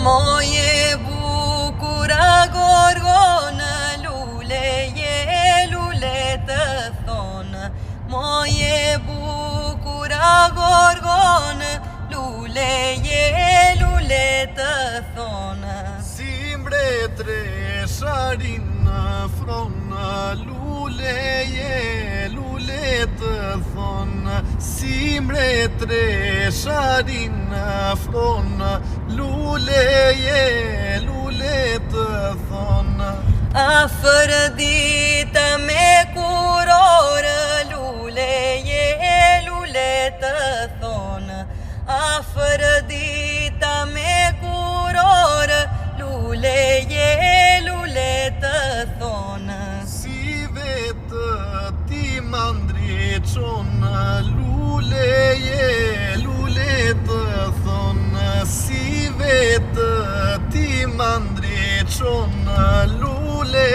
Moje bukura gorgonë, lule të thonë. Moje bukura gorgonë, lule të thonë. Si mbretre sharinë fronë, lule të thonë. Si mbretre sharinë fronë, lule të thonë. Afër dita me kurorë, lule të thonë. Afër dita me kurorë, lule të thonë. Si vetë ti mandriçonë, lule të thonë. Si vetë ti mandriçonë, lule